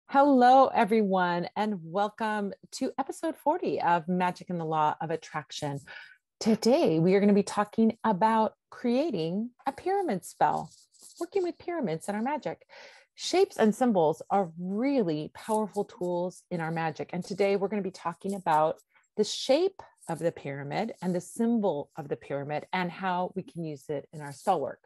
Hello, everyone, and welcome to episode 40 of Magic and the Law of Attraction. Today, we are going to be talking about creating a pyramid spell, working with pyramids in our magic. Shapes and symbols are really powerful tools in our magic. And today, we're going to be talking about the shape of the pyramid and the symbol of the pyramid and how we can use it in our spell work.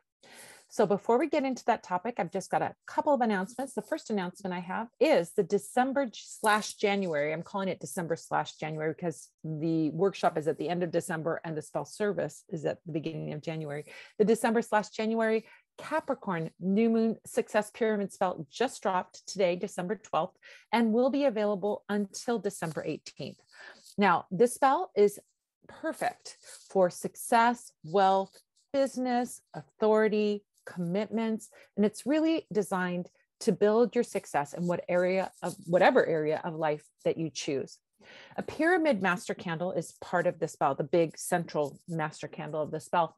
So before we get into that topic, I've just got a couple of announcements. The first announcement I have is the December/January. I'm calling it December/January because the workshop is at the end of December and the spell service is at the beginning of January. The December/January Capricorn New Moon Success Pyramid spell just dropped today, December 12th, and will be available until December 18th. Now, this spell is perfect for success, wealth, business, authority, commitments, and it's really designed to build your success in whatever area of life that you choose. A pyramid master candle is part of the spell, the big central master candle of the spell.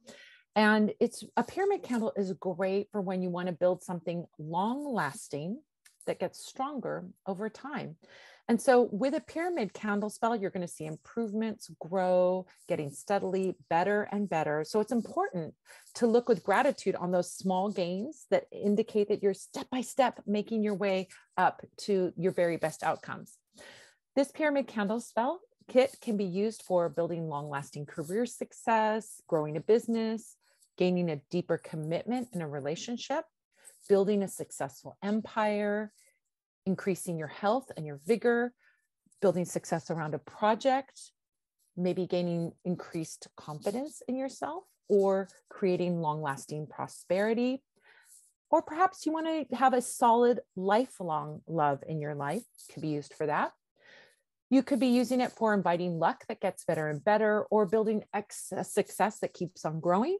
And a pyramid candle is great for when you want to build something long lasting that gets stronger over time. And so with a pyramid candle spell, you're going to see improvements grow, getting steadily better and better. So it's important to look with gratitude on those small gains that indicate that you're step by step making your way up to your very best outcomes. This pyramid candle spell kit can be used for building long-lasting career success, growing a business, gaining a deeper commitment in a relationship, building a successful empire, increasing your health and your vigor, building success around a project, maybe gaining increased confidence in yourself, or creating long-lasting prosperity. Or perhaps you want to have a solid lifelong love in your life. It could be used for that. You could be using it for inviting luck that gets better and better, or building success that keeps on growing.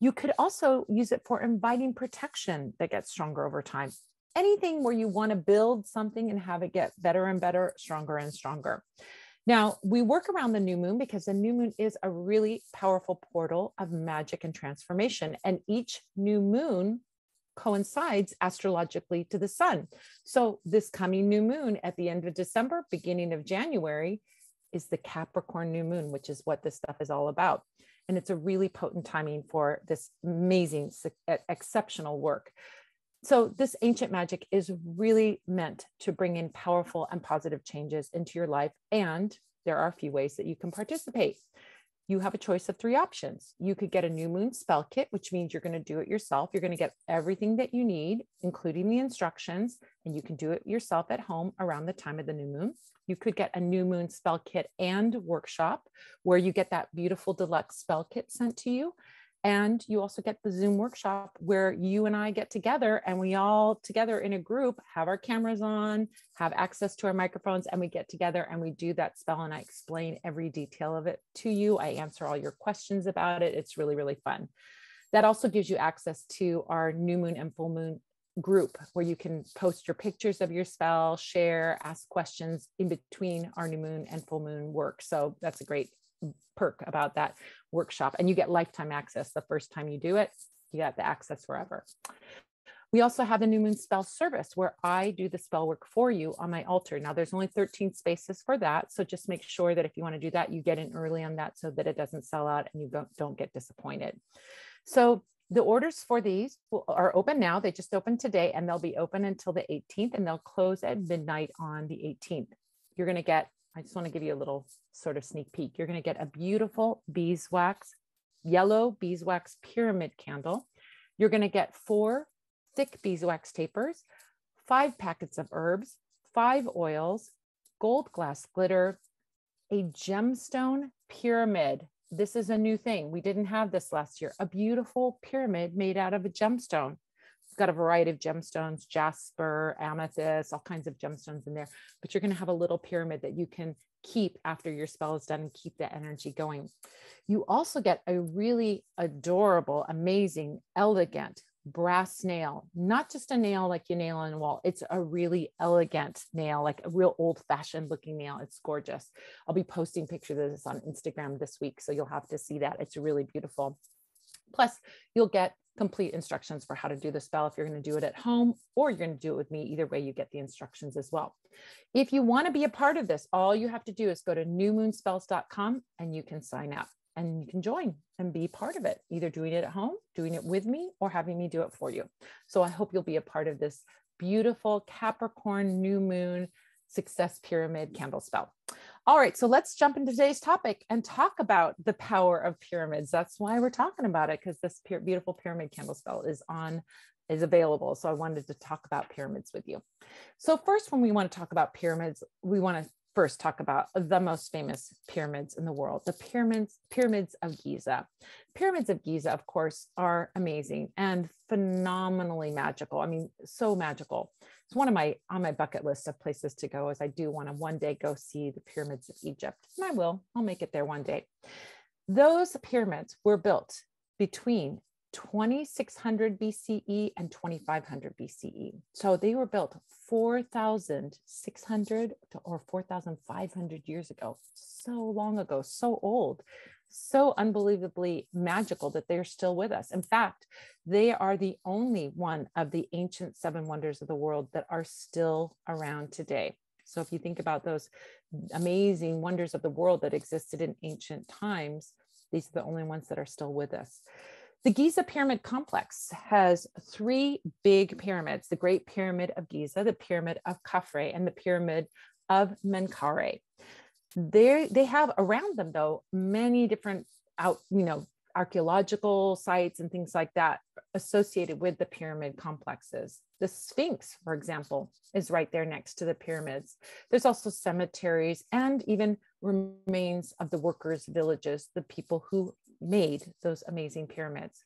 You could also use it for inviting protection that gets stronger over time. Anything where you want to build something and have it get better and better, stronger and stronger. Now, we work around the new moon because the new moon is a really powerful portal of magic and transformation. And each new moon coincides astrologically to the sun. So this coming new moon at the end of December, beginning of January, is the Capricorn new moon, which is what this stuff is all about. And it's a really potent timing for this amazing, exceptional work. So this ancient magic is really meant to bring in powerful and positive changes into your life. And there are a few ways that you can participate. You have a choice of 3 options. You could get a new moon spell kit, which means you're going to do it yourself. You're going to get everything that you need, including the instructions, and you can do it yourself at home around the time of the new moon. You could get a new moon spell kit and workshop where you get that beautiful deluxe spell kit sent to you. And you also get the Zoom workshop where you and I get together and we all together in a group have our cameras on, have access to our microphones, and we get together and we do that spell. And I explain every detail of it to you. I answer all your questions about it. It's really, really fun. That also gives you access to our new moon and full moon group where you can post your pictures of your spell, share, ask questions in between our new moon and full moon work. So that's a great perk about that workshop. And you get lifetime access. The first time you do it, you got the access forever. We also have the new moon spell service where I do the spell work for you on my altar. Now there's only 13 spaces for that. So just make sure that if you want to do that, you get in early on that so that it doesn't sell out and you don't get disappointed. So the orders for these are open now. They just opened today and they'll be open until the 18th and they'll close at midnight on the 18th. You're going to get, I just want to give you a little sort of sneak peek. You're going to get a beautiful beeswax, yellow beeswax pyramid candle. You're going to get 4 thick beeswax tapers, 5 packets of herbs, 5 oils, gold glass glitter, a gemstone pyramid. This is a new thing. We didn't have this last year. A beautiful pyramid made out of a gemstone. It's got a variety of gemstones, jasper, amethyst, all kinds of gemstones in there. But you're going to have a little pyramid that you can keep after your spell is done and keep the energy going. You also get a really adorable, amazing, elegant brass nail, not just a nail like you nail on a wall. It's a really elegant nail, like a real old-fashioned looking nail. It's gorgeous. I'll be posting pictures of this on Instagram this week, so you'll have to see that. It's really beautiful. Plus, you'll get complete instructions for how to do the spell if you're going to do it at home, or you're going to do it with me. Either way, you get the instructions as well. If you want to be a part of this, all you have to do is go to newmoonspells.com and you can sign up and you can join and be part of it, either doing it at home, doing it with me, or having me do it for you. So I hope you'll be a part of this beautiful Capricorn new moon success pyramid candle spell. All right, so let's jump into today's topic and talk about the power of pyramids. That's why we're talking about it, because this beautiful pyramid candle spell is available. So I wanted to talk about pyramids with you. So first, when we want to talk about pyramids, we want to first talk about the most famous pyramids in the world, the pyramids of Giza. Pyramids of Giza, of course, are amazing and phenomenally magical. I mean, so magical. It's on my bucket list of places to go, as I do want to one day go see the pyramids of Egypt. And I'll make it there one day. Those pyramids were built between 2600 BCE and 2500 BCE. So they were built 4,600 or 4,500 years ago. So long ago, so old, so unbelievably magical that they're still with us. In fact, they are the only one of the ancient seven wonders of the world that are still around today. So if you think about those amazing wonders of the world that existed in ancient times, these are the only ones that are still with us. The Giza Pyramid Complex has three big pyramids: the Great Pyramid of Giza, the Pyramid of Khafre, and the Pyramid of Menkaure. They have around them, though, many different archaeological sites and things like that associated with the pyramid complexes. The Sphinx, for example, is right there next to the pyramids. There's also cemeteries and even remains of the workers' villages, the people who made those amazing pyramids.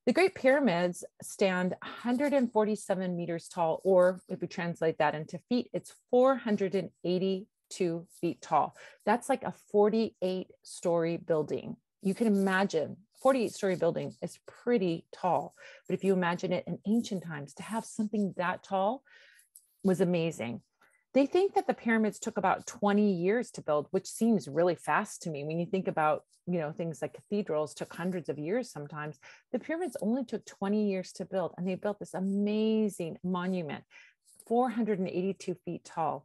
The Great Pyramids stand 147 meters tall, or if we translate that into feet, it's 482 feet tall. That's like a 48-story building. You can imagine 48-story building is pretty tall, but if you imagine it in ancient times, to have something that tall was amazing. They think that the pyramids took about 20 years to build, which seems really fast to me. When you think about, things like cathedrals took hundreds of years sometimes, the pyramids only took 20 years to build. And they built this amazing monument, 482 feet tall.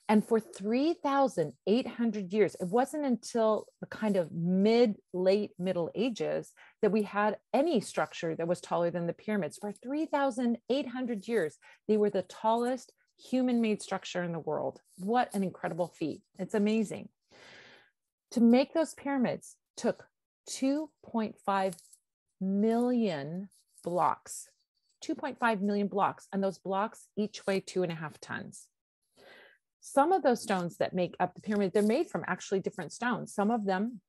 And for 3,800 years, it wasn't until the kind of late Middle Ages that we had any structure that was taller than the pyramids. For 3,800 years, they were the tallest human-made structure in the world. What an incredible feat. It's amazing. To make those pyramids took 2.5 million blocks, 2.5 million blocks, and those blocks each weigh 2.5 tons. Some of those stones that make up the pyramid, they're made from actually different stones. Some of them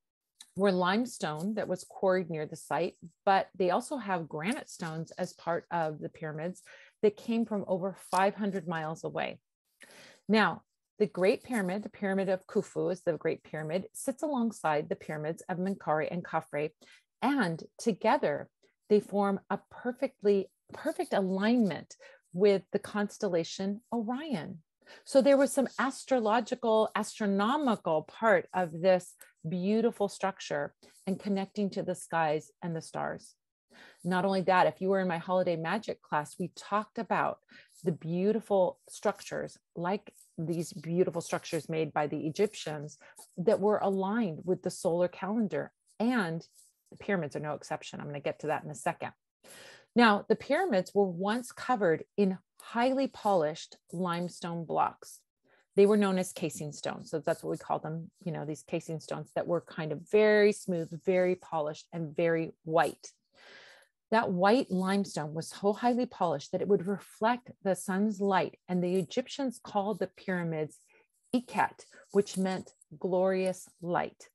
were limestone that was quarried near the site, but they also have granite stones as part of the pyramids that came from over 500 miles away. Now, the Great Pyramid, the Pyramid of Khufu is the Great Pyramid, sits alongside the pyramids of Menkaure and Khafre, and together they form a perfect alignment with the constellation Orion. So there was some astronomical part of this beautiful structure and connecting to the skies and the stars. Not only that, if you were in my holiday magic class, we talked about the beautiful structures, like these beautiful structures made by the Egyptians that were aligned with the solar calendar, and the pyramids are no exception. I'm going to get to that in a second. Now, the pyramids were once covered in highly polished limestone blocks. They were known as casing stones. So that's what we call them, these casing stones that were kind of very smooth, very polished, and very white. That white limestone was so highly polished that it would reflect the sun's light. And the Egyptians called the pyramids Ikat, which meant glorious light.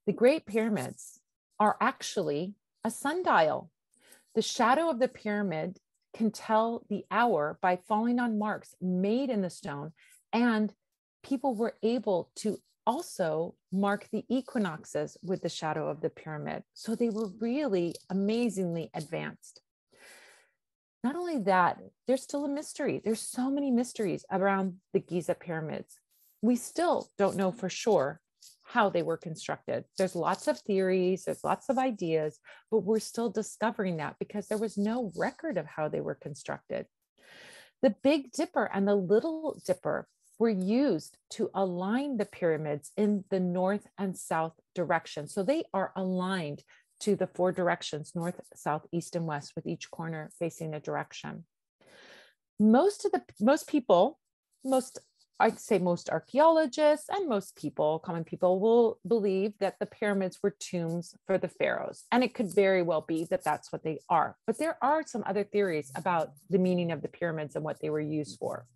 The Great Pyramids are actually a sundial. The shadow of the pyramid can tell the hour by falling on marks made in the stone, and people were able to also mark the equinoxes with the shadow of the pyramid. So they were really amazingly advanced. Not only that, there's still a mystery. There's so many mysteries around the Giza pyramids. We still don't know for sure how they were constructed. There's lots of theories, there's lots of ideas, but we're still discovering that because there was no record of how they were constructed. The Big Dipper and the Little Dipper were used to align the pyramids in the north and south direction. So they are aligned to the four directions, north, south, east, and west, with each corner facing a direction. Most archaeologists and most people, common people, will believe that the pyramids were tombs for the pharaohs. And it could very well be that that's what they are. But there are some other theories about the meaning of the pyramids and what they were used for.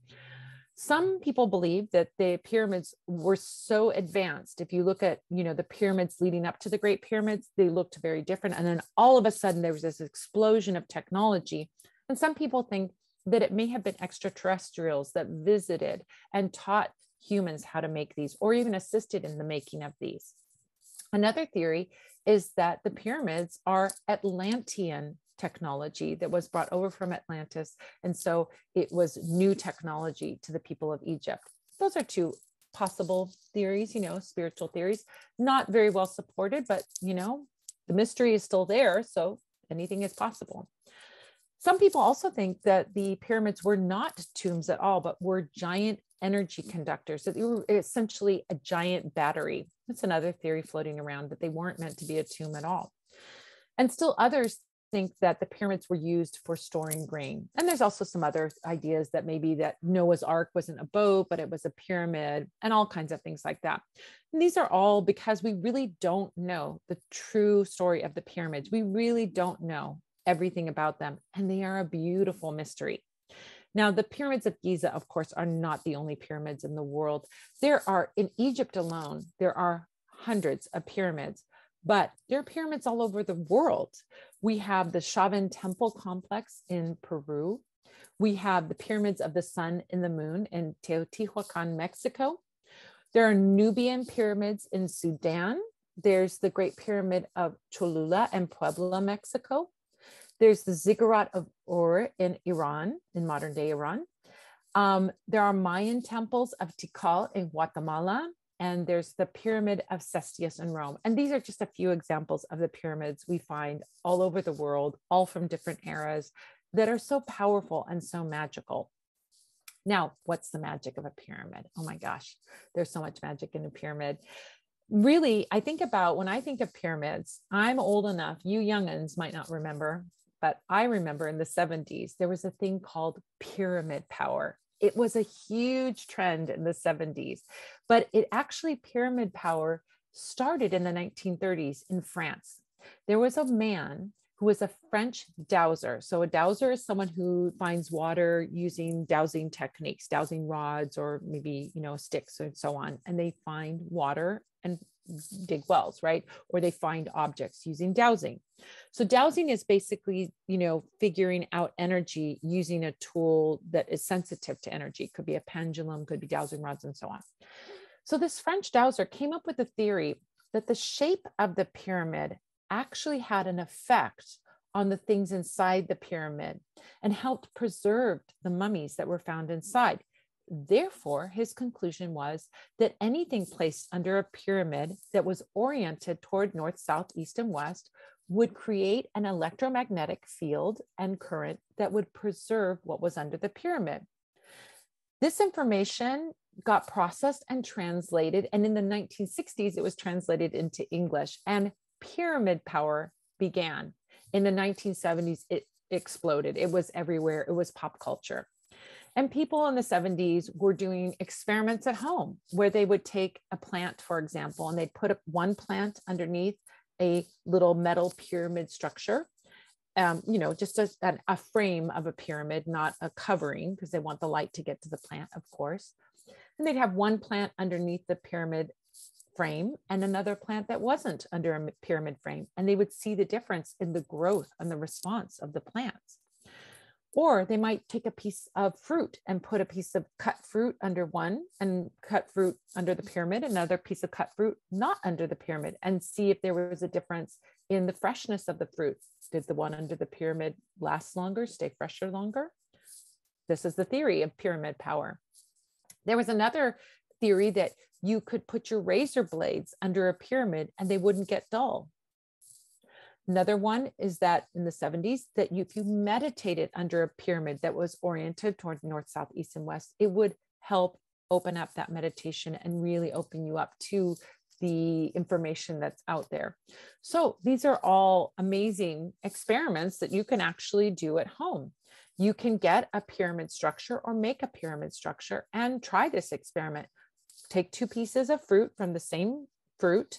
Some people believe that the pyramids were so advanced. If you look at, the pyramids leading up to the Great Pyramids, they looked very different. And then all of a sudden there was this explosion of technology. And some people think that it may have been extraterrestrials that visited and taught humans how to make these, or even assisted in the making of these. Another theory is that the pyramids are Atlantean technology that was brought over from Atlantis. And so it was new technology to the people of Egypt. Those are two possible theories, spiritual theories, not very well supported, but, the mystery is still there. So anything is possible. Some people also think that the pyramids were not tombs at all, but were giant energy conductors. So they were essentially a giant battery. That's another theory floating around, that they weren't meant to be a tomb at all. And still others think that the pyramids were used for storing grain. And there's also some other ideas that maybe that Noah's Ark wasn't a boat, but it was a pyramid, and all kinds of things like that. And these are all because we really don't know the true story of the pyramids. We really don't know everything about them, and they are a beautiful mystery. Now, the pyramids of Giza, of course, are not the only pyramids in the world. In Egypt alone, there are hundreds of pyramids, but there are pyramids all over the world. We have the Chavín Temple complex in Peru. We have the pyramids of the sun and the moon in Teotihuacan, Mexico. There are Nubian pyramids in Sudan. There's the Great Pyramid of Cholula in Puebla, Mexico. There's the Ziggurat of Ur in Iran, in modern day Iran. There are Mayan temples of Tikal in Guatemala, and there's the Pyramid of Cestius in Rome. And these are just a few examples of the pyramids we find all over the world, all from different eras, that are so powerful and so magical. Now, what's the magic of a pyramid? Oh my gosh, there's so much magic in a pyramid. Really, when I think of pyramids, I'm old enough, you youngins might not remember, but I remember in the 70s, there was a thing called pyramid power. It was a huge trend in the 70s, but pyramid power started in the 1930s in France. There was a man who was a French dowser. So a dowser is someone who finds water using dowsing techniques, dowsing rods, or maybe, sticks and so on. And they find water and dig wells, right? Or they find objects using dowsing. So dowsing is basically, figuring out energy using a tool that is sensitive to energy. It could be a pendulum, could be dowsing rods, and so on. So this French dowser came up with a theory that the shape of the pyramid actually had an effect on the things inside the pyramid and helped preserve the mummies that were found inside. Therefore, his conclusion was that anything placed under a pyramid that was oriented toward north, south, east, and west would create an electromagnetic field and current that would preserve what was under the pyramid. This information got processed and translated, and in the 1960s, it was translated into English, and pyramid power began. In the 1970s, it exploded. It was everywhere. It was pop culture. And people in the 70s were doing experiments at home where they would take a plant, for example, and they'd put up one plant underneath a little metal pyramid structure, just a frame of a pyramid, not a covering, because they want the light to get to the plant, of course. And they'd have one plant underneath the pyramid frame and another plant that wasn't under a pyramid frame. And they would see the difference in the growth and the response of the plants. Or they might take a piece of fruit and put a piece of cut fruit under one and cut fruit under the pyramid, another piece of cut fruit not under the pyramid, and see if there was a difference in the freshness of the fruit. Did the one under the pyramid last longer, stay fresher longer? This is the theory of pyramid power. There was another theory that you could put your razor blades under a pyramid and they wouldn't get dull. Another one is that in the 70s, that if you meditated under a pyramid that was oriented toward north, south, east, and west, it would help open up that meditation and really open you up to the information that's out there. So these are all amazing experiments that you can actually do at home. You can get a pyramid structure or make a pyramid structure and try this experiment. Take 2 pieces of fruit from the same fruit,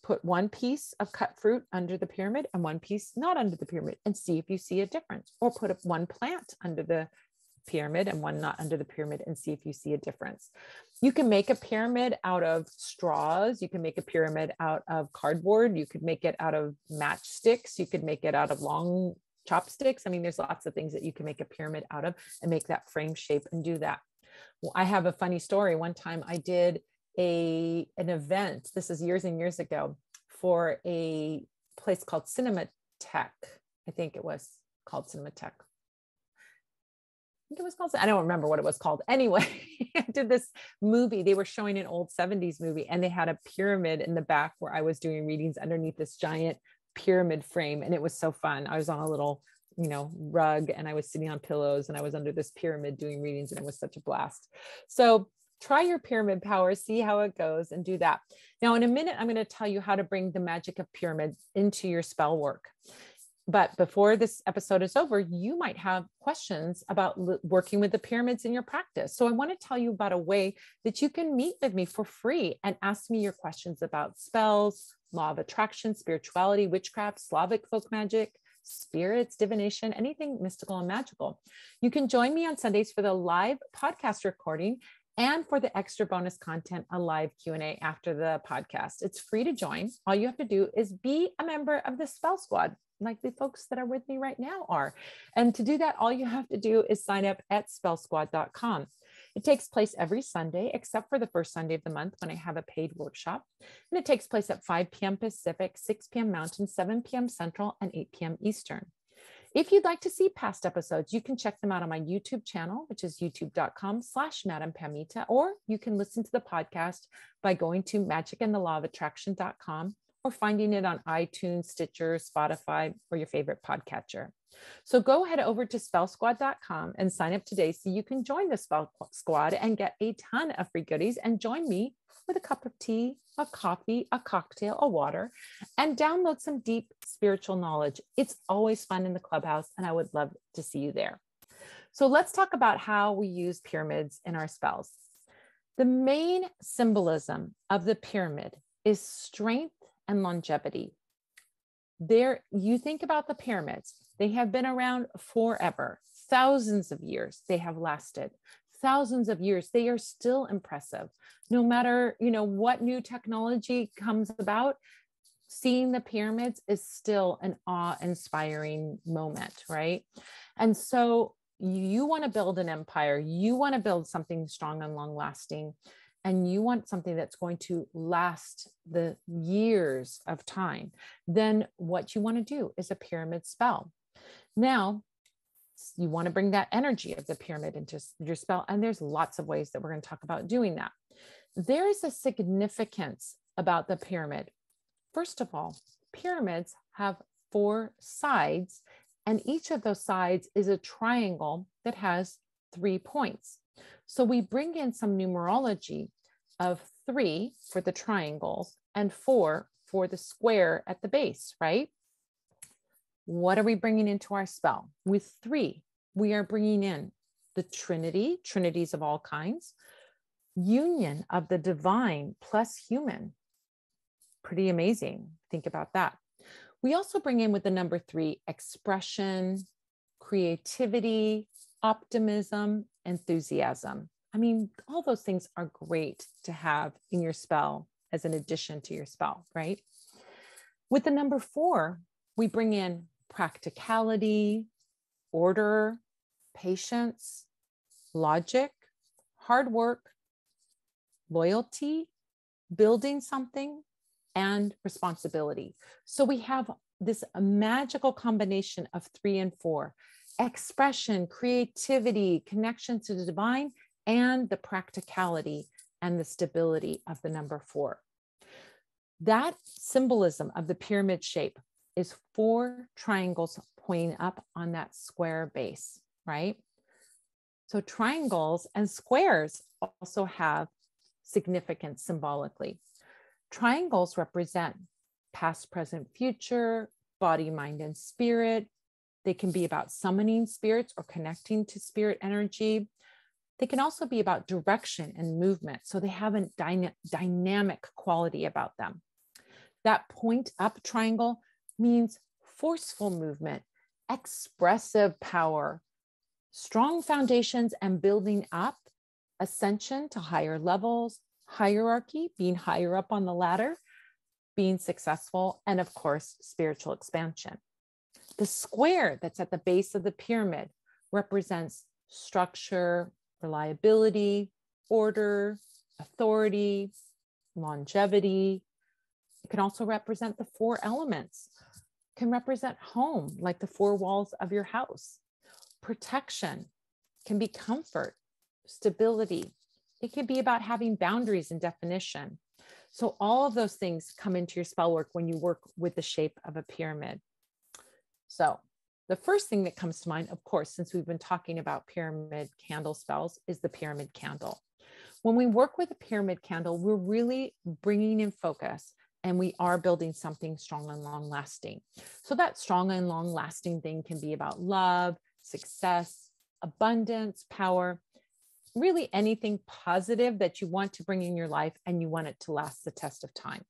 put 1 piece of cut fruit under the pyramid and 1 piece not under the pyramid, and see if you see a difference. Or put 1 plant under the pyramid and 1 not under the pyramid and see if you see a difference. You can make a pyramid out of straws. You can make a pyramid out of cardboard. You could make it out of matchsticks. You could make it out of long chopsticks. I mean, there's lots of things that you can make a pyramid out of and make that frame shape and do that. Well, I have a funny story. One time I did an event, this is years and years ago, for a place called Cinematech. I think it was called Cinematech. It was called, I don't remember what it was called. Anyway, I did this movie. They were showing an old 70s movie and they had a pyramid in the back where I was doing readings underneath this giant pyramid frame. And it was so fun. I was on a little, rug and I was sitting on pillows and I was under this pyramid doing readings and it was such a blast. So try your pyramid power, see how it goes and do that. Now, in a minute, I'm going to tell you how to bring the magic of pyramids into your spell work. But before this episode is over, you might have questions about working with the pyramids in your practice. So I want to tell you about a way that you can meet with me for free and ask me your questions about spells, law of attraction, spirituality, witchcraft, Slavic folk magic, spirits, divination, anything mystical and magical. You can join me on Sundays for the live podcast recording and for the extra bonus content, a live Q&A after the podcast. It's free to join. All you have to do is be a member of the Spell Squad, like the folks that are with me right now are. And to do that, all you have to do is sign up at spellsquad.com. It takes place every Sunday, except for the first Sunday of the month when I have a paid workshop. And it takes place at 5 p.m. Pacific, 6 p.m. Mountain, 7 p.m. Central, and 8 p.m. Eastern. If you'd like to see past episodes, you can check them out on my YouTube channel, which is youtube.com/Madam Pamita, or you can listen to the podcast by going to magicandthelawofattraction.com or finding it on iTunes, Stitcher, Spotify, or your favorite podcatcher. So go ahead over to spellsquad.com and sign up today so you can join the Spell Squad and get a ton of free goodies and join me with a cup of tea, a coffee, a cocktail, a water, and download some deep spiritual knowledge. It's always fun in the clubhouse, and I would love to see you there. So let's talk about how we use pyramids in our spells. The main symbolism of the pyramid is strength and longevity. You think about the pyramids, they have been around forever, thousands of years they have lasted. Thousands of years, they are still impressive. No matter, what new technology comes about, seeing the pyramids is still an awe-inspiring moment, right? And so you want to build an empire, you want to build something strong and long-lasting, and you want something that's going to last the years of time, then what you want to do is a pyramid spell. Now, you want to bring that energy of the pyramid into your spell. And there's lots of ways that we're going to talk about doing that. There is a significance about the pyramid. First of all, pyramids have 4 sides, and each of those sides is a triangle that has 3 points. So we bring in some numerology of 3 for the triangles and 4 for the square at the base, right? What are we bringing into our spell? With 3, we are bringing in the Trinity, trinities of all kinds, union of the divine plus human. Pretty amazing. Think about that. We also bring in with the number 3, expression, creativity, optimism, enthusiasm. I mean, all those things are great to have in your spell as an addition to your spell, right? With the number 4, we bring in practicality, order, patience, logic, hard work, loyalty, building something, and responsibility. So we have this magical combination of 3 and 4, expression, creativity, connection to the divine, and the practicality and the stability of the number 4. That symbolism of the pyramid shape is 4 triangles pointing up on that square base, right? So triangles and squares also have significance symbolically. Triangles represent past, present, future, body, mind, and spirit. They can be about summoning spirits or connecting to spirit energy. They can also be about direction and movement. So they have a dynamic quality about them. That point up triangle means forceful movement, expressive power, strong foundations and building up, ascension to higher levels, hierarchy, being higher up on the ladder, being successful, and of course, spiritual expansion. The square that's at the base of the pyramid represents structure, reliability, order, authority, longevity. It can also represent the 4 elements. It can represent home, like the 4 walls of your house. Protection can be comfort, stability. It can be about having boundaries and definition. So all of those things come into your spell work when you work with the shape of a pyramid. So the first thing that comes to mind, of course, since we've been talking about pyramid candle spells, is the pyramid candle. When we work with a pyramid candle, we're really bringing in focus, and we are building something strong and long lasting. So that strong and long lasting thing can be about love, success, abundance, power, really anything positive that you want to bring in your life and you want it to last the test of time.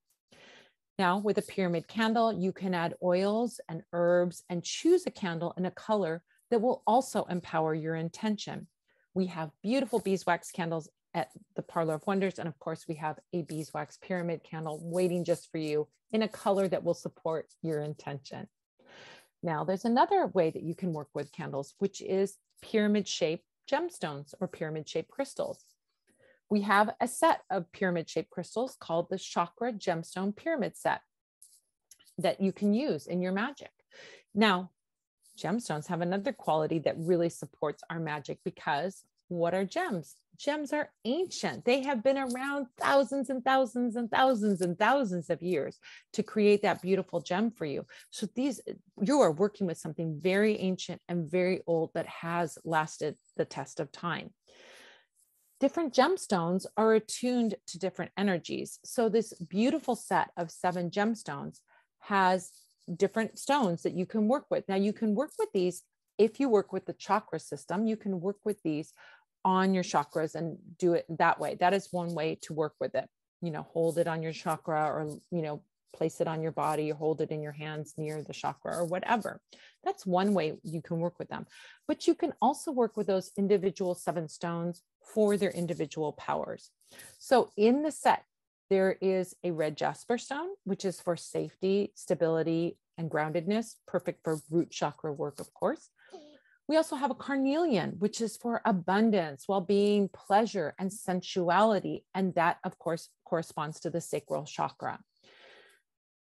Now, with a pyramid candle, you can add oils and herbs and choose a candle in a color that will also empower your intention. We have beautiful beeswax candles at the Parlour of Wonders. And of course, we have a beeswax pyramid candle waiting just for you in a color that will support your intention. Now, there's another way that you can work with candles, which is pyramid-shaped gemstones or pyramid-shaped crystals. We have a set of pyramid-shaped crystals called the Chakra Gemstone Pyramid Set that you can use in your magic. Now, gemstones have another quality that really supports our magic, because what are gems? Gems are ancient. They have been around thousands and thousands and thousands and thousands of years to create that beautiful gem for you. So you are working with something very ancient and very old that has lasted the test of time. Different gemstones are attuned to different energies. So this beautiful set of 7 gemstones has different stones that you can work with. Now you can work with these. If you work with the chakra system, you can work with these on your chakras and do it that way. That is one way to work with it. Hold it on your chakra, or, place it on your body, or hold it in your hands near the chakra or whatever. That's one way you can work with them. But you can also work with those individual 7 stones for their individual powers. So in the set, there is a red jasper stone, which is for safety, stability, and groundedness, perfect for root chakra work, of course. We also have a carnelian, which is for abundance, well-being, pleasure, and sensuality. And that, of course, corresponds to the sacral chakra.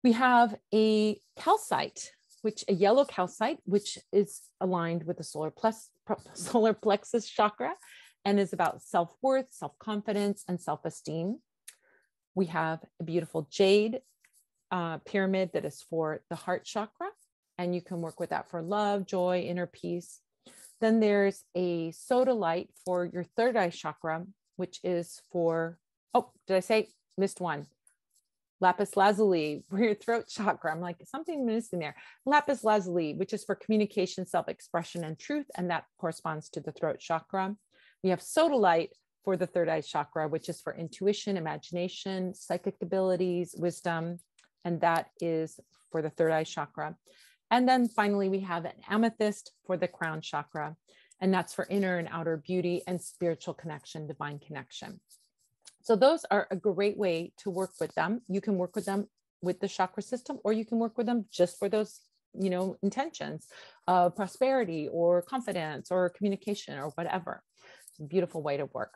We have a calcite, a yellow calcite, which is aligned with the solar plexus chakra and is about self-worth, self-confidence, and self-esteem. We have a beautiful jade pyramid that is for the heart chakra, and you can work with that for love, joy, inner peace. Then there's a sodalite for your third eye chakra, which is for, missed one. Lapis lazuli for your throat chakra. I'm like, something missing there. Lapis lazuli, which is for communication, self-expression, and truth. And that corresponds to the throat chakra. We have sodalite for the third eye chakra, which is for intuition, imagination, psychic abilities, wisdom. And that is for the third eye chakra. And then finally, we have an amethyst for the crown chakra. And that's for inner and outer beauty and spiritual connection, divine connection. So those are a great way to work with them. You can work with them with the chakra system, or you can work with them just for those, intentions of prosperity or confidence or communication or whatever. It's a beautiful way to work.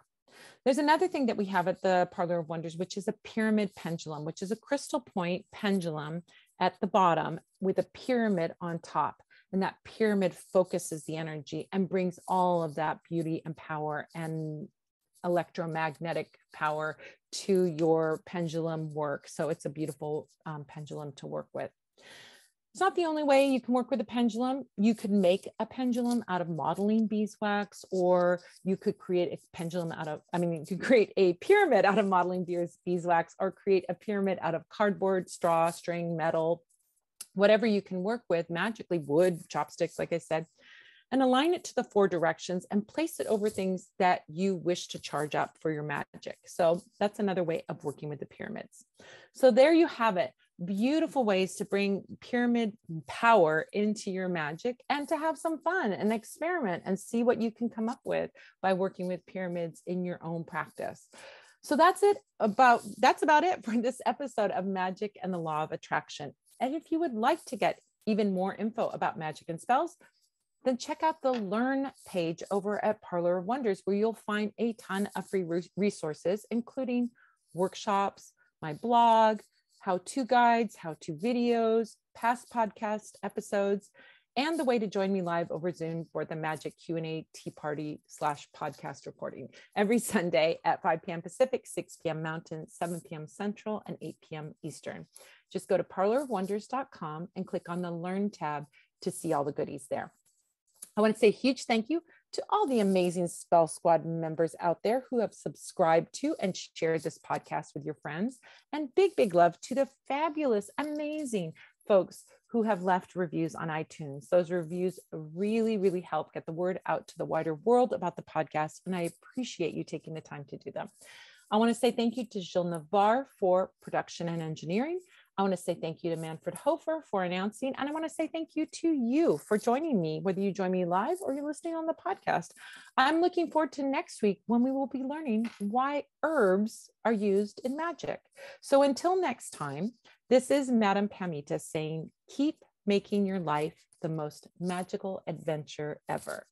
There's another thing that we have at the Parlour of Wonders, which is a pyramid pendulum, which is a crystal point pendulum at the bottom with a pyramid on top. And that pyramid focuses the energy and brings all of that beauty and power and electromagnetic power to your pendulum work. So it's a beautiful pendulum to work with. It's not the only way you can work with a pendulum. You could make a pendulum out of modeling beeswax, or you could create a pendulum out of, you could create a pyramid out of modeling beeswax, or create a pyramid out of cardboard, straw, string, metal, whatever you can work with, magically, wood, chopsticks, like I said, and align it to the 4 directions and place it over things that you wish to charge up for your magic. So that's another way of working with the pyramids. So there you have it. Beautiful ways to bring pyramid power into your magic and to have some fun and experiment and see what you can come up with by working with pyramids in your own practice. So that's about it for this episode of Magic and the Law of Attraction. And if you would like to get even more info about magic and spells, then check out the Learn page over at Parlour of Wonders, where you'll find a ton of free resources, including workshops, my blog, how-to guides, how-to videos, past podcast episodes, and the way to join me live over Zoom for the Magic Q&A Tea Party /podcast recording every Sunday at 5 p.m. Pacific, 6 p.m. Mountain, 7 p.m. Central, and 8 p.m. Eastern. Just go to parlourofwonders.com and click on the Learn tab to see all the goodies there. I want to say a huge thank you to all the amazing Spell Squad members out there who have subscribed to and shared this podcast with your friends. And big, big love to the fabulous, amazing folks who have left reviews on iTunes. Those reviews really, really help get the word out to the wider world about the podcast, and I appreciate you taking the time to do them. I want to say thank you to Gilles Navarre for production and engineering. I want to say thank you to Manfred Hofer for announcing, and I want to say thank you to you for joining me, whether you join me live or you're listening on the podcast. I'm looking forward to next week when we will be learning why herbs are used in magic. So until next time, this is Madame Pamita saying, keep making your life the most magical adventure ever.